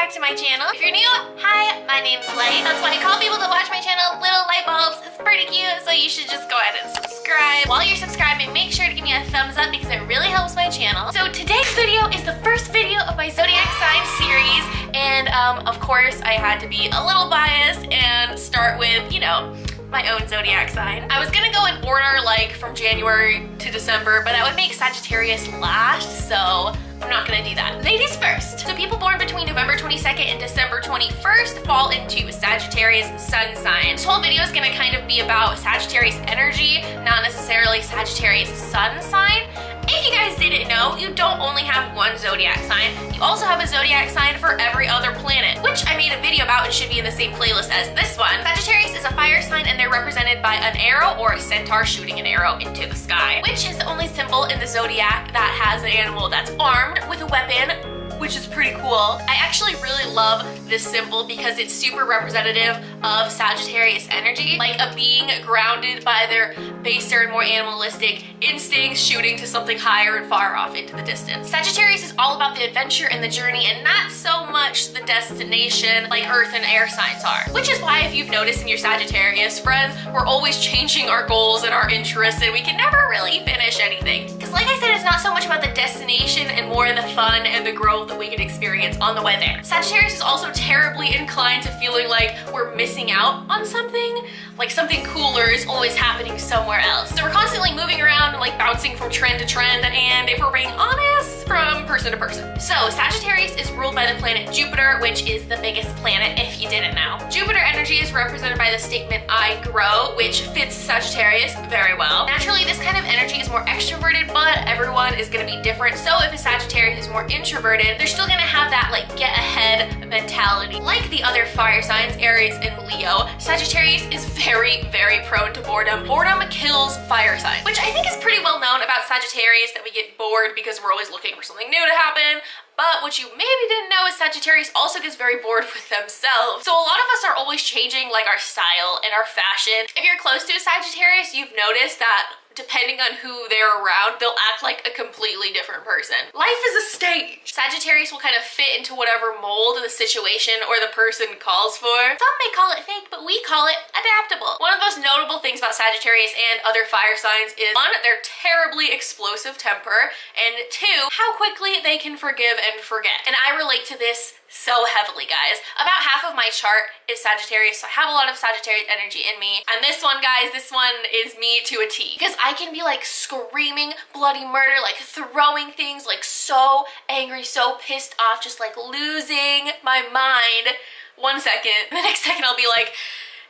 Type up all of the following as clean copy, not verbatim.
back to my channel. If you're new, hi, my name's Light. That's why I call people that watch my channel little light bulbs. It's pretty cute, so you should just go ahead and subscribe. While you're subscribing, make sure to give me a thumbs up because it really helps my channel. So today's video is the first video of my zodiac sign series, and of course I had to be a little biased and start with, you know, my own zodiac sign. I was gonna go in order like from January to December, but that would make Sagittarius last, so I'm not gonna do that. Ladies first. So people born between November 22nd and December 21st fall into Sagittarius sun sign. This whole video is gonna kind of be about Sagittarius energy, not necessarily Sagittarius sun sign. If you guys didn't know, you don't only have one zodiac sign, you also have a zodiac sign for every other planet, which I made a video about and should be in the same playlist as this one. Sagittarius is a fire sign and they're represented by an arrow or a centaur shooting an arrow into the sky, which is the only symbol in the zodiac that has an animal that's armed with a weapon, which is pretty cool. I actually really love this symbol because it's super representative of Sagittarius energy, like a being grounded by their baser and more animalistic instincts shooting to something higher and far off into the distance. Sagittarius is all about the adventure and the journey and not so much the destination like earth and air signs are. Which is why if you've noticed in your Sagittarius friends, we're always changing our goals and our interests and we can never really finish anything. Because like I said, it's not so much about the destination and more the fun and the growth that we can experience on the way there. Sagittarius is also terribly inclined to feeling like we're missing out on something, like something cooler is always happening somewhere else. So we're constantly moving around and like bouncing from trend to trend, and if we're being honest, from person to person. So Sagittarius is ruled by the planet Jupiter, which is the biggest planet if you didn't know. Jupiter energy is represented by the statement I grow, which fits Sagittarius very well. Naturally, this kind of energy is more extroverted, but everyone is gonna be different. So if a Sagittarius is more introverted, they're still gonna have that like get ahead mentality. Like the other fire signs, Aries and Leo, Sagittarius is very, very prone to boredom. Boredom kills fire signs, which I think is pretty well known about Sagittarius, that we get bored because we're always looking for something new to happen. But what you maybe didn't know is Sagittarius also gets very bored with themselves. So a lot of us are always changing like our style and our fashion. If you're close to a Sagittarius, you've noticed that depending on who they're around, they'll act like a completely different person. Life is a stage. Sagittarius will kind of fit into whatever mold the situation or the person calls for. Some may call it fake, but we call it adaptable. One of the most notable things about Sagittarius and other fire signs is one, their terribly explosive temper, and two, how quickly they can forgive and forget. And I relate to this so heavily, guys. About half of my chart is Sagittarius, so I have a lot of Sagittarius energy in me. And this one, guys, this one is me to a T. Because I can be like screaming bloody murder, like throwing things, like so angry, so pissed off, just like losing my mind 1 second. The next second I'll be like,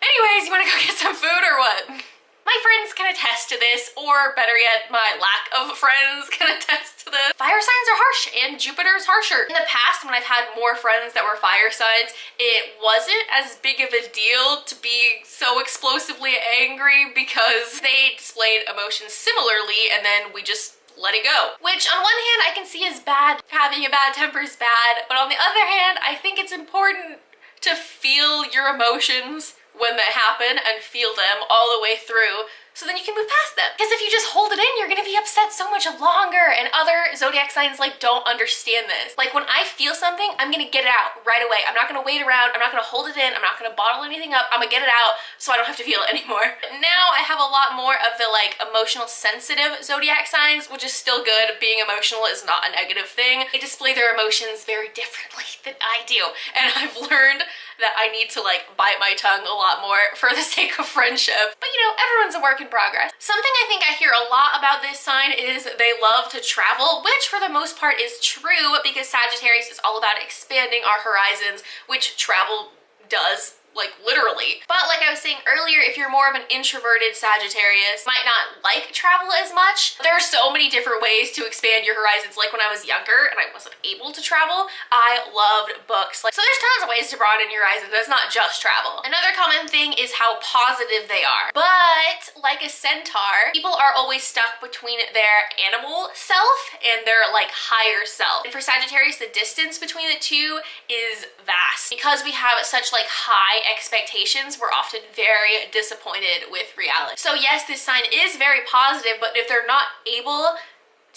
anyways, you wanna go get some food or what? My friends can attest to this, or better yet, my lack of friends can attest to this. Fire signs are harsh, and Jupiter's harsher. In the past, when I've had more friends that were fire signs, it wasn't as big of a deal to be so explosively angry because they displayed emotions similarly, and then we just let it go. Which on one hand, I can see as bad. Having a bad temper is bad, but on the other hand, I think it's important to feel your emotions when they happen and feel them all the way through, so then you can move past them. Because if you just hold it in, you're gonna be upset so much longer, and other zodiac signs like don't understand this. Like when I feel something, I'm gonna get it out right away. I'm not gonna wait around, I'm not gonna hold it in, I'm not gonna bottle anything up, I'm gonna get it out so I don't have to feel it anymore. Now I have a lot more of the like emotional sensitive zodiac signs, which is still good. Being emotional is not a negative thing. They display their emotions very differently than I do, and I've learned that I need to like bite my tongue a lot more for the sake of friendship. But you know, everyone's a work in progress. Something I think I hear a lot about this sign is they love to travel, which for the most part is true because Sagittarius is all about expanding our horizons, which travel does, like literally. But like I was saying earlier, if you're more of an introverted Sagittarius, might not like travel as much. There are so many different ways to expand your horizons. Like when I was younger and I wasn't able to travel, I loved books. Like, so there's tons of ways to broaden your horizons. It's not just travel. Another common thing is how positive they are. But like a centaur, people are always stuck between their animal self and their like higher self. And for Sagittarius, the distance between the two is vast. Because we have such like high expectations, we're often very disappointed with reality. So yes, this sign is very positive, but if they're not able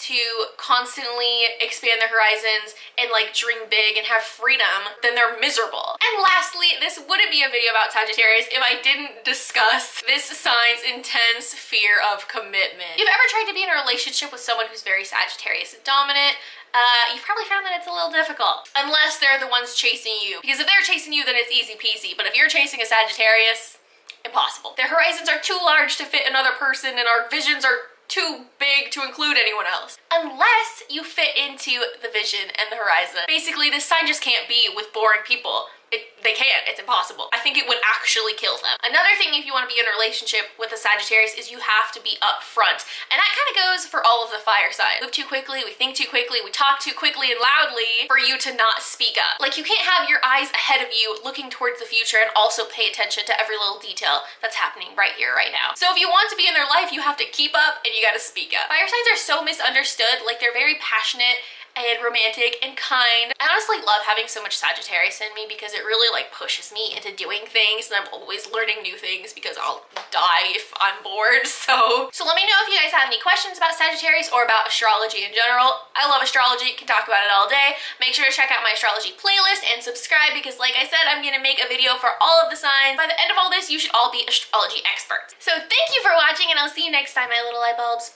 to constantly expand their horizons and like dream big and have freedom, then they're miserable. And lastly, this wouldn't be a video about Sagittarius if I didn't discuss this sign's intense fear of commitment. If you've ever tried to be in a relationship with someone who's very Sagittarius dominant, you've probably found that it's a little difficult. Unless they're the ones chasing you. Because if they're chasing you, then it's easy peasy. But if you're chasing a Sagittarius, impossible. Their horizons are too large to fit another person, and our visions are too big to include anyone else. Unless you fit into the vision and the horizon. Basically, this sign just can't be with boring people. They can't, it's impossible. I think it would actually kill them. Another thing, if you want to be in a relationship with a Sagittarius, is you have to be upfront. And that kind of goes for all of the fire signs. We move too quickly, we think too quickly, we talk too quickly and loudly for you to not speak up. Like, you can't have your eyes ahead of you looking towards the future and also pay attention to every little detail that's happening right here, right now. So if you want to be in their life, you have to keep up and you gotta speak up. Fire signs are so misunderstood. Like, they're very passionate and romantic and kind. I honestly love having so much Sagittarius in me because it really like pushes me into doing things, and I'm always learning new things because I'll die if I'm bored. So let me know if you guys have any questions about Sagittarius or about astrology in general. I love astrology, can talk about it all day. Make sure to check out my astrology playlist and subscribe because, like I said, I'm gonna make a video for all of the signs. By the end of all this, you should all be astrology experts. So thank you for watching, and I'll see you next time, my little light bulbs.